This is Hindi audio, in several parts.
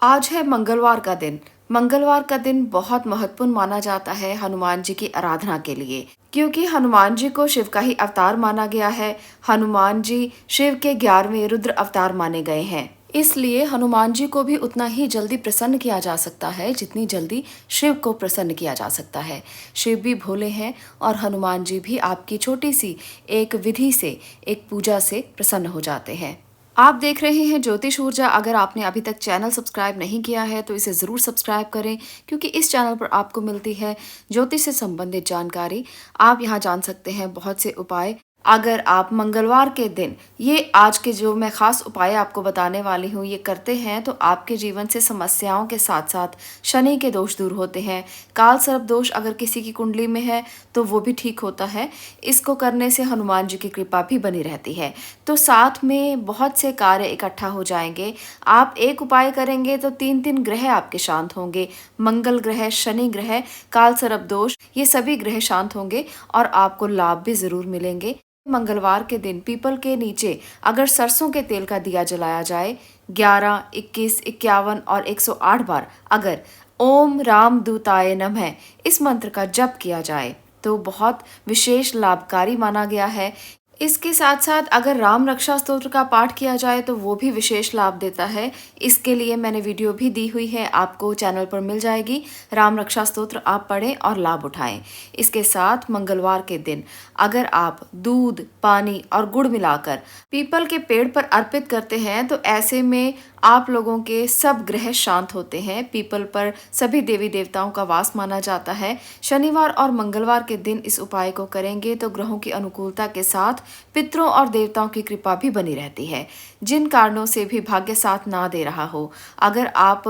आज है मंगलवार का दिन। मंगलवार का दिन बहुत महत्वपूर्ण माना जाता है हनुमान जी की आराधना के लिए, क्योंकि हनुमान जी को शिव का ही अवतार माना गया है। हनुमान जी शिव के 11वें रुद्र अवतार माने गए हैं। इसलिए हनुमान जी को भी उतना ही जल्दी प्रसन्न किया जा सकता है जितनी जल्दी शिव को प्रसन्न किया जा सकता है। शिव भी भोले हैं और हनुमान जी भी आपकी छोटी सी एक विधि से, एक पूजा से प्रसन्न हो जाते हैं। आप देख रहे हैं ज्योतिष ऊर्जा। अगर आपने अभी तक चैनल सब्सक्राइब नहीं किया है तो इसे ज़रूर सब्सक्राइब करें, क्योंकि इस चैनल पर आपको मिलती है ज्योतिष से संबंधित जानकारी। आप यहाँ जान सकते हैं बहुत से उपाय। अगर आप मंगलवार के दिन ये आज के जो मैं खास उपाय आपको बताने वाली हूँ ये करते हैं तो आपके जीवन से समस्याओं के साथ साथ शनि के दोष दूर होते हैं। काल सर्प दोष अगर किसी की कुंडली में है तो वो भी ठीक होता है। इसको करने से हनुमान जी की कृपा भी बनी रहती है। तो साथ में बहुत से कार्य इकट्ठा हो जाएंगे। आप एक उपाय करेंगे तो 3 ग्रह आपके शांत होंगे। मंगल ग्रह, शनि ग्रह, काल सर्प दोष, ये सभी ग्रह शांत होंगे और आपको लाभ भी जरूर मिलेंगे। मंगलवार के दिन पीपल के नीचे अगर सरसों के तेल का दिया जलाया जाए, 11, 21, 51 और 108 बार अगर ओम राम दूताय नमः इस मंत्र का जप किया जाए तो बहुत विशेष लाभकारी माना गया है। इसके साथ साथ अगर राम रक्षा स्तोत्र का पाठ किया जाए तो वो भी विशेष लाभ देता है। इसके लिए मैंने वीडियो भी दी हुई है, आपको चैनल पर मिल जाएगी। राम रक्षा स्तोत्र आप पढ़ें और लाभ उठाएं। इसके साथ मंगलवार के दिन अगर आप दूध, पानी और गुड़ मिलाकर पीपल के पेड़ पर अर्पित करते हैं तो ऐसे में आप लोगों के सब ग्रह शांत होते हैं। पीपल पर सभी देवी देवताओं का वास माना जाता है। शनिवार और मंगलवार के दिन इस उपाय को करेंगे तो ग्रहों की अनुकूलता के साथ पितरों और देवताओं की कृपा भी बनी रहती है। जिन कारणों से भी भाग्य साथ ना दे रहा हो, अगर आप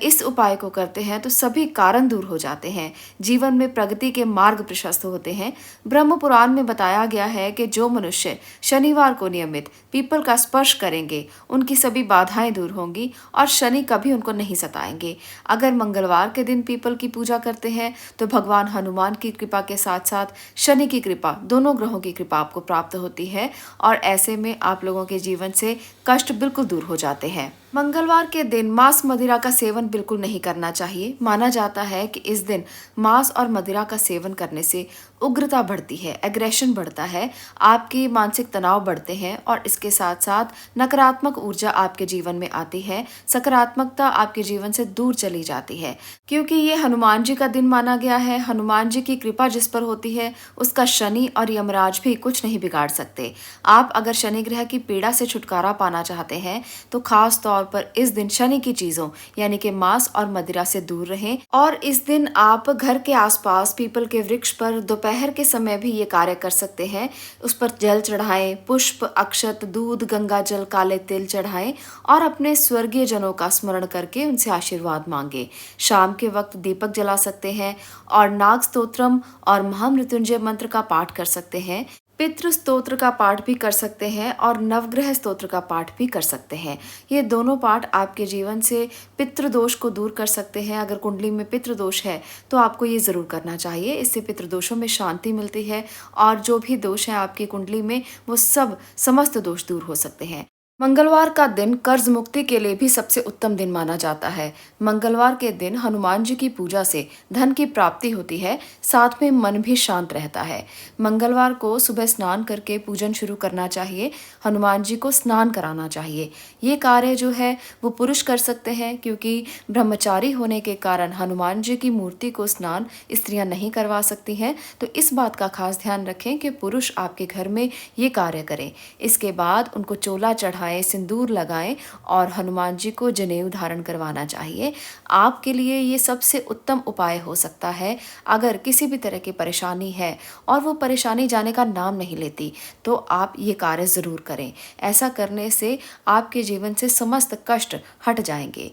इस उपाय को करते हैं तो सभी कारण दूर हो जाते हैं। जीवन में प्रगति के मार्ग प्रशस्त होते हैं। ब्रह्म पुराण में बताया गया है कि जो मनुष्य शनिवार को नियमित पीपल का स्पर्श करेंगे उनकी सभी बाधाएं दूर होंगी और शनि कभी उनको नहीं सताएंगे। अगर मंगलवार के दिन पीपल की पूजा करते हैं तो भगवान हनुमान की कृपा के साथ साथ शनि की कृपा, दोनों ग्रहों की कृपा आपको प्राप्त होती है और ऐसे में आप लोगों के जीवन से कष्ट बिल्कुल दूर हो जाते हैं। मंगलवार के दिन मांस मदिरा का सेवन बिल्कुल नहीं करना चाहिए। माना जाता है कि इस दिन मांस और मदिरा का सेवन करने से उग्रता बढ़ती है, एग्रेशन बढ़ता है, आपकी मानसिक तनाव बढ़ते हैं और इसके साथ साथ नकारात्मक ऊर्जा आपके जीवन में आती है। सकारात्मकता आपके जीवन से दूर चली जाती है, क्योंकि ये हनुमान जी का दिन माना गया है। हनुमान जी की कृपा जिस पर होती है उसका शनि और यमराज भी कुछ नहीं बिगाड़ सकते। आप अगर शनि ग्रह की पीड़ा से छुटकारा पाना चाहते हैं तो खास तौर पर इस दिन शनि की चीजों यानी कि मांस और मदिरा से दूर रहें। और इस दिन आप घर के आसपास पीपल के वृक्ष पर दोपहर के समय भी ये कार्य कर सकते हैं। उस पर जल चढ़ाएं, पुष्प, अक्षत, दूध, गंगा जल, काले तिल चढ़ाएं और अपने स्वर्गीय जनों का स्मरण करके उनसे आशीर्वाद मांगे। शाम के वक्त दीपक जला सकते हैं और नाग स्तोत्रम और महामृत्युंजय मंत्र का पाठ कर सकते हैं। पितृ स्तोत्र का पाठ भी कर सकते हैं और नवग्रह स्तोत्र का पाठ भी कर सकते हैं। ये दोनों पाठ आपके जीवन से पितृदोष को दूर कर सकते हैं। अगर कुंडली में पितृदोष है तो आपको ये ज़रूर करना चाहिए। इससे पितृदोषों में शांति मिलती है और जो भी दोष है आपकी कुंडली में वो सब समस्त दोष दूर हो सकते हैं। मंगलवार का दिन कर्ज मुक्ति के लिए भी सबसे उत्तम दिन माना जाता है। मंगलवार के दिन हनुमान जी की पूजा से धन की प्राप्ति होती है, साथ में मन भी शांत रहता है। मंगलवार को सुबह स्नान करके पूजन शुरू करना चाहिए। हनुमान जी को स्नान कराना चाहिए। ये कार्य जो है वो पुरुष कर सकते हैं, क्योंकि ब्रह्मचारी होने के कारण हनुमान जी की मूर्ति को स्नान स्त्रियां नहीं करवा सकती हैं। तो इस बात का खास ध्यान रखें कि पुरुष आपके घर में ये कार्य करें। इसके बाद उनको चोला चढ़ाएं, सिंदूर लगाएं और हनुमान जी को जनेऊ धारण करवाना चाहिए। आपके लिए ये सबसे उत्तम उपाय हो सकता है। अगर किसी भी तरह की परेशानी है और वो परेशानी जाने का नाम नहीं लेती तो आप ये कार्य जरूर करें। ऐसा करने से आपके जीवन से समस्त कष्ट हट जाएंगे।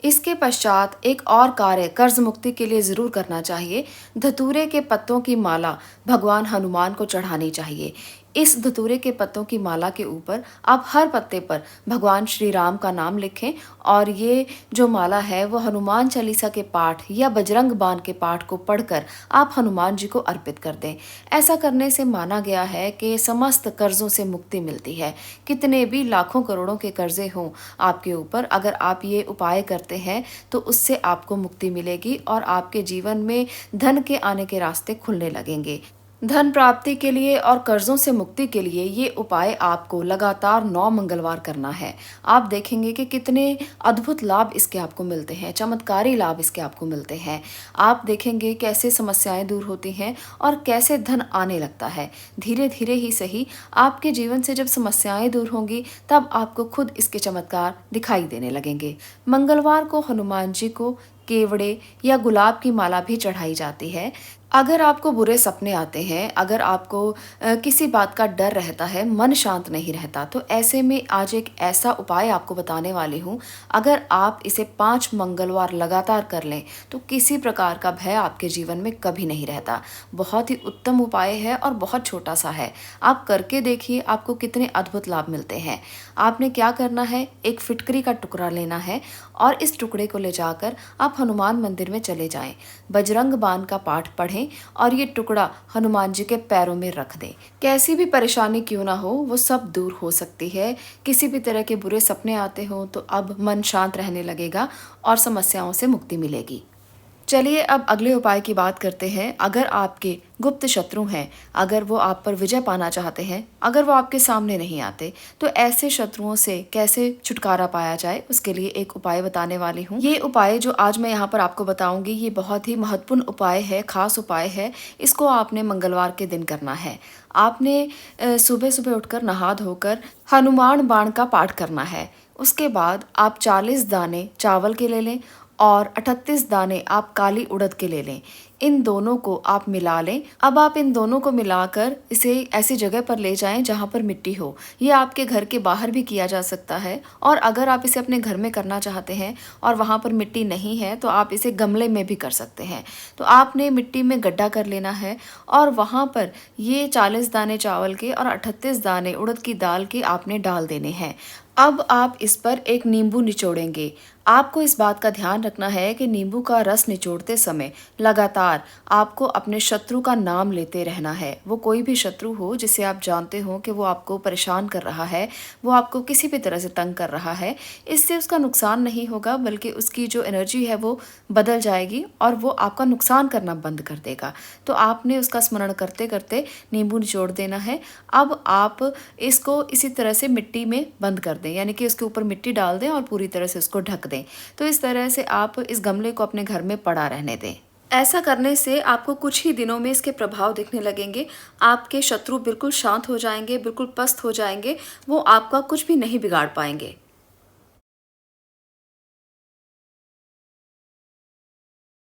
इसके पश्चात एक और कार्य कर्ज मुक्ति के लिए जरूर करना चाहिए। धतूरे के पत्तों की माला भगवान हनुमान को चढ़ानी चाहिए। इस धतूरे के पत्तों की माला के ऊपर आप हर पत्ते पर भगवान श्री राम का नाम लिखें और ये जो माला है वो हनुमान चालीसा के पाठ या बजरंग बाण के पाठ को पढ़कर आप हनुमान जी को अर्पित कर दें। ऐसा करने से माना गया है कि समस्त कर्जों से मुक्ति मिलती है। कितने भी लाखों करोड़ों के कर्जे हों आपके ऊपर, अगर आप ये उपाय करते हैं तो उससे आपको मुक्ति मिलेगी और आपके जीवन में धन के आने के रास्ते खुलने लगेंगे। धन प्राप्ति के लिए और कर्जों से मुक्ति के लिए ये उपाय आपको लगातार 9 मंगलवार करना है। आप देखेंगे कि कितने अद्भुत लाभ इसके आपको मिलते हैं, चमत्कारी लाभ इसके आपको मिलते हैं। आप देखेंगे कैसे समस्याएं दूर होती हैं और कैसे धन आने लगता है। धीरे धीरे ही सही, आपके जीवन से जब समस्याएं दूर होंगी तब आपको खुद इसके चमत्कार दिखाई देने लगेंगे। मंगलवार को हनुमान जी को केवड़े या गुलाब की माला भी चढ़ाई जाती है। अगर आपको बुरे सपने आते हैं, अगर आपको किसी बात का डर रहता है, मन शांत नहीं रहता, तो ऐसे में आज एक ऐसा उपाय आपको बताने वाली हूँ। अगर आप इसे 5 मंगलवार लगातार कर लें तो किसी प्रकार का भय आपके जीवन में कभी नहीं रहता। बहुत ही उत्तम उपाय है और बहुत छोटा सा है। आप करके देखिए, आपको कितने अद्भुत लाभ मिलते हैं। आपने क्या करना है, एक फिटकरी का टुकड़ा लेना है और इस टुकड़े को ले जाकर आप हनुमान मंदिर में चले जाएं। बजरंग बाण का पाठ पढ़ें और ये टुकड़ा हनुमान जी के पैरों में रख दें। कैसी भी परेशानी क्यों ना हो, वो सब दूर हो सकती है। किसी भी तरह के बुरे सपने आते हो तो अब मन शांत रहने लगेगा और समस्याओं से मुक्ति मिलेगी। चलिए अब अगले उपाय की बात करते हैं। अगर आपके गुप्त शत्रु हैं, अगर वो आप पर विजय पाना चाहते हैं, अगर वो आपके सामने नहीं आते, तो ऐसे शत्रुओं से कैसे छुटकारा पाया जाए, उसके लिए एक उपाय बताने वाली हूँ। ये उपाय जो आज मैं यहाँ पर आपको बताऊंगी, ये बहुत ही महत्वपूर्ण उपाय है, खास उपाय है। इसको आपने मंगलवार के दिन करना है। आपने सुबह सुबह उठकर नहा धोकर हनुमान बाण का पाठ करना है। उसके बाद आप 40 दाने चावल के ले लें और 38 दाने आप काली उड़द के ले लें। इन दोनों को आप मिला लें। अब आप इन दोनों को मिलाकर इसे ऐसी जगह पर ले जाएं जहां पर मिट्टी हो। ये आपके घर के बाहर भी किया जा सकता है और अगर आप इसे अपने घर में करना चाहते हैं और वहां पर मिट्टी नहीं है तो आप इसे गमले में भी कर सकते हैं। तो आपने मिट्टी में गड्ढा कर लेना है और वहां पर ये 40 दाने चावल के और 38 दाने उड़द की दाल के आपने डाल देने हैं। अब आप इस पर एक नींबू निचोड़ेंगे। आपको इस बात का ध्यान रखना है कि नींबू का रस निचोड़ते समय लगातार आपको अपने शत्रु का नाम लेते रहना है। वो कोई भी शत्रु हो जिसे आप जानते हो कि वो आपको परेशान कर रहा है, वो आपको किसी भी तरह से तंग कर रहा है, इससे उसका नुकसान नहीं होगा बल्कि उसकी जो एनर्जी है वो बदल जाएगी और वो आपका नुकसान करना बंद कर देगा। तो आपने उसका स्मरण करते करते नींबू निचोड़ देना है। अब आप इसको इसी तरह से मिट्टी में बंद कर दें, यानी कि उसके ऊपर मिट्टी डाल दें और पूरी तरह से उसको ढक दें। तो इस तरह से आप इस गमले को अपने घर में पड़ा रहने दें। ऐसा करने से आपको कुछ ही दिनों में इसके प्रभाव दिखने लगेंगे। आपके शत्रु बिल्कुल शांत हो जाएंगे, बिल्कुल पस्त हो जाएंगे, वो आपका कुछ भी नहीं बिगाड़ पाएंगे।